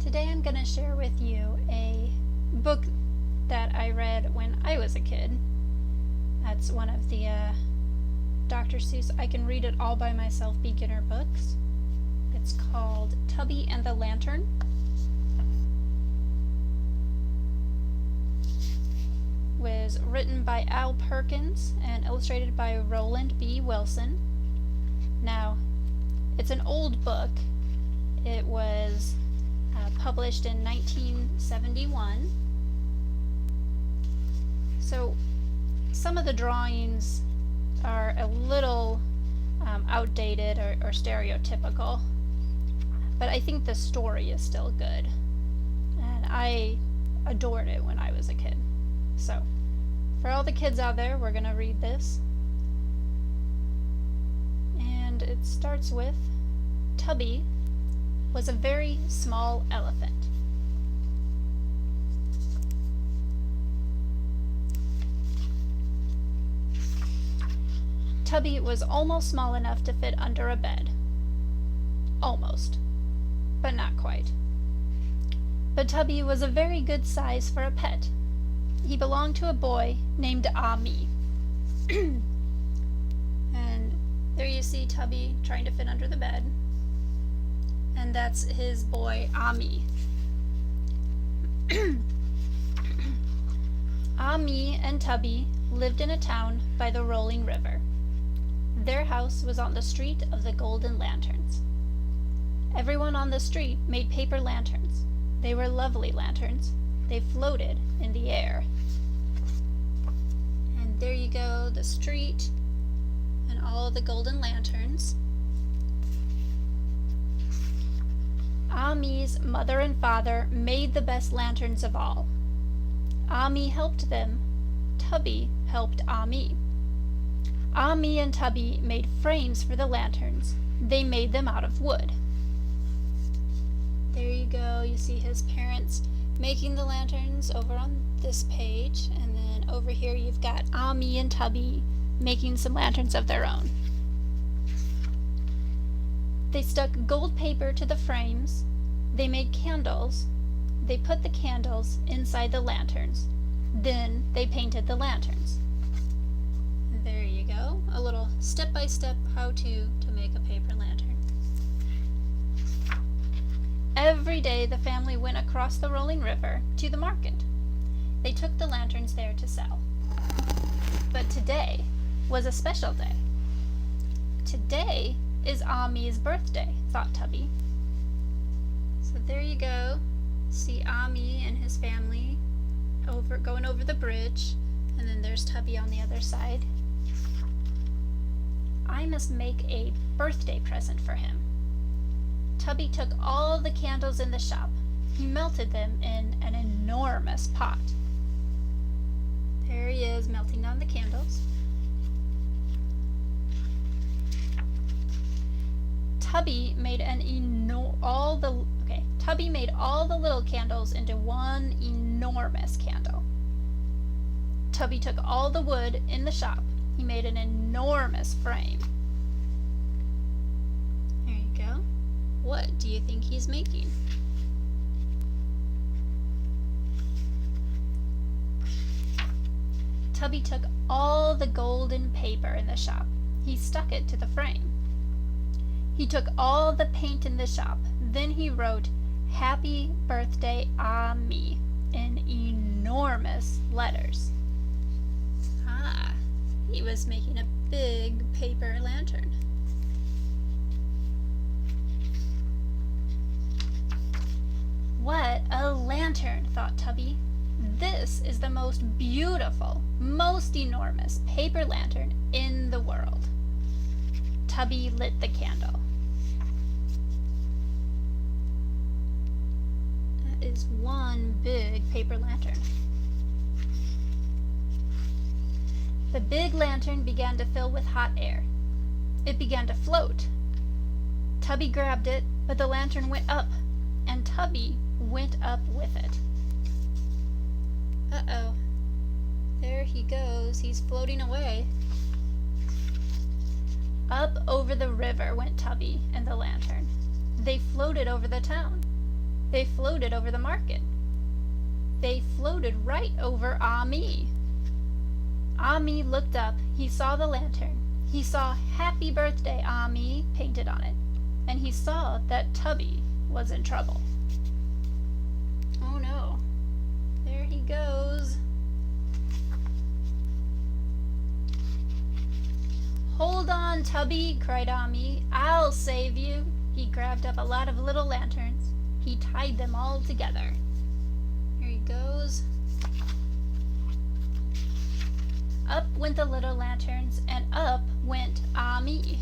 Today I'm going to share with you a book that I read when I was a kid. That's one of the Dr. Seuss I Can Read It All by Myself beginner books. It's called Tubby and the Lantern. Was written by Al Perkins and illustrated by Roland B. Wilson. Now, it's an old book. It was published in 1971. So some of the drawings are a little outdated or stereotypical, but I think the story is still good, and I adored it when I was a kid. So for all the kids out there, we're going to read this. And it starts with, Tubby was a very small elephant. Tubby was almost small enough to fit under a bed. Almost, but not quite. But Tubby was a very good size for a pet. He belonged to a boy named Ami. And there you see Tubby trying to fit under the bed. And that's his boy, Ami. Ami and Tubby lived in a town by the rolling river. Their house was on the street of the golden lanterns. Everyone on the street made paper lanterns. They were lovely lanterns. They floated in the air. And there you go, the street and all the golden lanterns. Ami's mother and father made the best lanterns of all. Ami helped them. Tubby helped Ami. Ami and Tubby made frames for the lanterns. They made them out of wood. There you go. You see his parents making the lanterns over on this page, and then over here you've got Ami and Tubby making some lanterns of their own. They stuck gold paper to the frames. They made candles. They put the candles inside the lanterns. Then they painted the lanterns. There you go. A little step-by-step how-to make a paper lantern. Every day the family went across the rolling river to the market. They took the lanterns there to sell. But today was a special day. Today is Ami's birthday, thought Tubby. So there you go. See Ami and his family going over the bridge, and then there's Tubby on the other side. I must make a birthday present for him. Tubby took all the candles in the shop. He melted them in an enormous pot. There he is, melting down the candles. Tubby made Tubby made all the little candles into one enormous candle. Tubby took all the wood in the shop. He made an enormous frame. There you go. What do you think he's making? Tubby took all the golden paper in the shop. He stuck it to the frame. He took all the paint in the shop. Then he wrote, "Happy Birthday, Ami," in enormous letters. Ah, he was making a big paper lantern. What a lantern, thought Tubby. This is the most beautiful, most enormous paper lantern in the world. Tubby lit the candle. That is one big paper lantern. The big lantern began to fill with hot air. It began to float. Tubby grabbed it, but the lantern went up, and Tubby went up with it. Uh-oh. There he goes. He's floating away. Up over the river went Tubby and the lantern. They floated over the town. They floated over the market. They floated right over Ami. Ami looked up. He saw the lantern. He saw "Happy Birthday, Ami" painted on it. And he saw that Tubby was in trouble. Oh no. There he goes. "Hold on, Tubby," cried Ami. "I'll save you." He grabbed up a lot of little lanterns. He tied them all together. Here he goes. Up went the little lanterns, and up went Ami.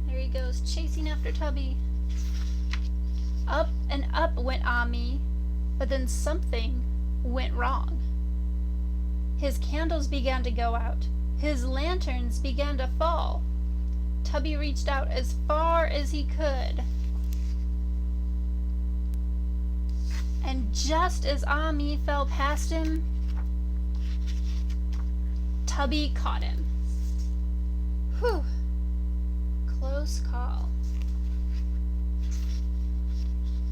There he goes, chasing after Tubby. Up and up went Ami, but then something went wrong. His candles began to go out. His lanterns began to fall. Tubby reached out as far as he could. And just as Ami fell past him, Tubby caught him. Whew. Close call.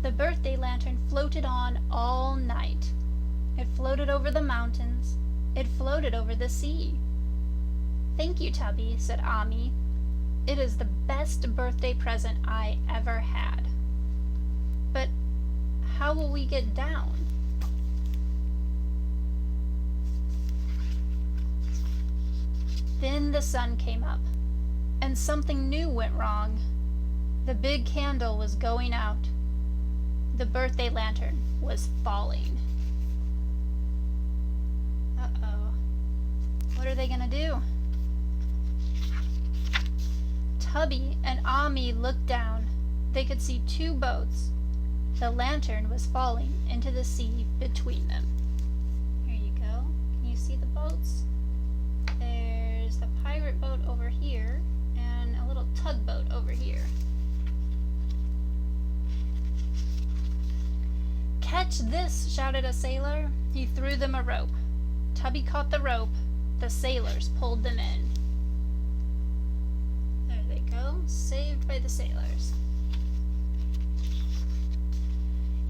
The birthday lantern floated on all night. It floated over the mountains. It floated over the sea. "Thank you, Tubby," said Ami. "It is the best birthday present I ever had. But how will we get down?" Then the sun came up, and something new went wrong. The big candle was going out. The birthday lantern was falling. Uh-oh. What are they gonna do? Tubby and Ami looked down. They could see two boats. The lantern was falling into the sea between them. Here you go. Can you see the boats? There's the pirate boat over here and a little tugboat over here. "Catch this!" shouted a sailor. He threw them a rope. Tubby caught the rope. The sailors pulled them in. There they go, saved by the sailors.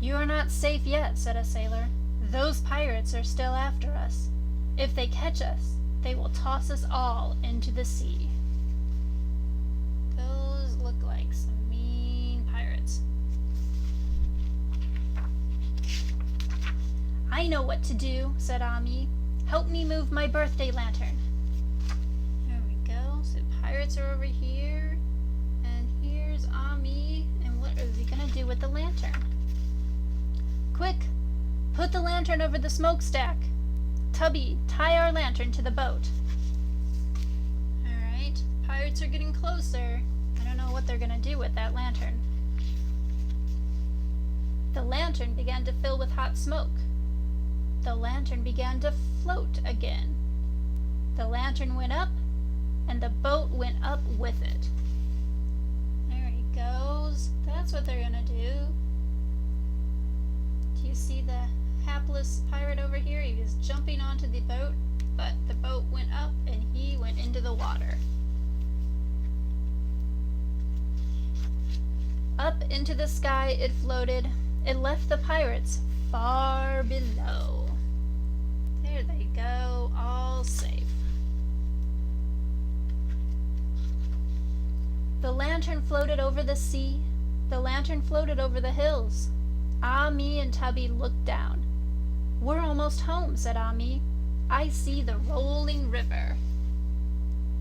"You are not safe yet," said a sailor. "Those pirates are still after us. If they catch us, they will toss us all into the sea." Those look like some mean pirates. "I know what to do," said Ami. "Help me move my birthday lantern." There we go. So pirates are over here, and here's Ami. And what is he gonna do with the lantern? "Quick, put the lantern over the smokestack. Tubby, tie our lantern to the boat." Alright, pirates are getting closer. I don't know what they're gonna do with that lantern. The lantern began to fill with hot smoke. The lantern began to float again. The lantern went up, and the boat went up with it. There he goes. That's what they're gonna do. Do you see the hapless pirate over here? He was jumping onto the boat, but the boat went up and he went into the water. Up into the sky it floated. It left the pirates far below. There they go, all safe. The lantern floated over the sea. The lantern floated over the hills. Ami and Tubby looked down. "We're almost home," said Ami. "I see the rolling river."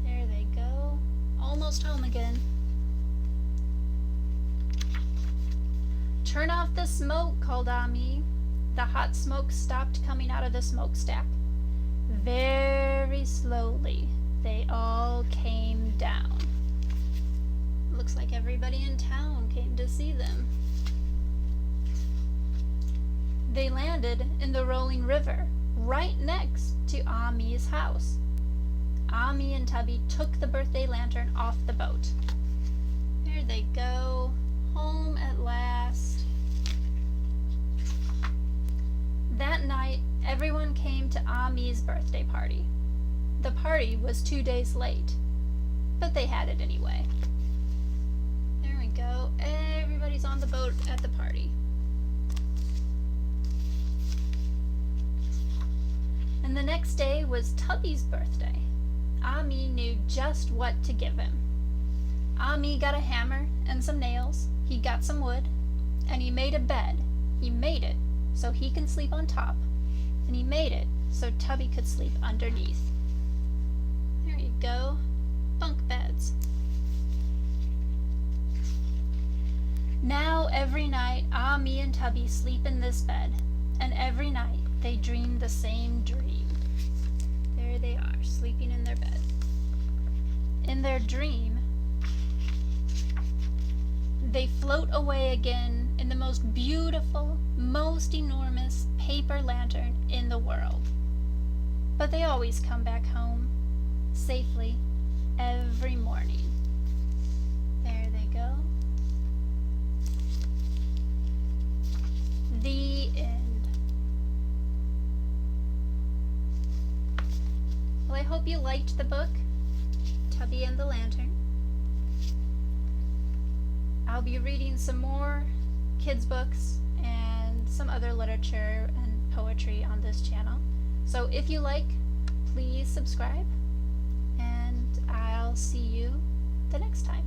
There they go, almost home again. "Turn off the smoke," called Ami. The hot smoke stopped coming out of the smokestack. Very slowly, they all came down. Looks like everybody in town came to see them. They landed in the rolling river, right next to Ami's house. Ami and Tubby took the birthday lantern off the boat. There they go, home at last. That night, everyone came to Ami's birthday party. The party was 2 days late, but they had it anyway. There we go, everybody's on the vote at the party. And the next day was Tubby's birthday. Ami knew just what to give him. Ami got a hammer and some nails. He got some wood, and he made a bed. He made it so he can sleep on top, and he made it so Tubby could sleep underneath. There you go. Bunk beds. Now every night, Ami and Tubby sleep in this bed, and every night they dream the same dream. There they are, sleeping in their bed. In their dream, they float away again in the most beautiful, most enormous paper lantern in the world. But they always come back home, safely, every morning. There they go. The end. Well, I hope you liked the book, Tubby and the Lantern. I'll be reading some more kids' books and some other literature and poetry on this channel. So if you like, please subscribe, and I'll see you the next time.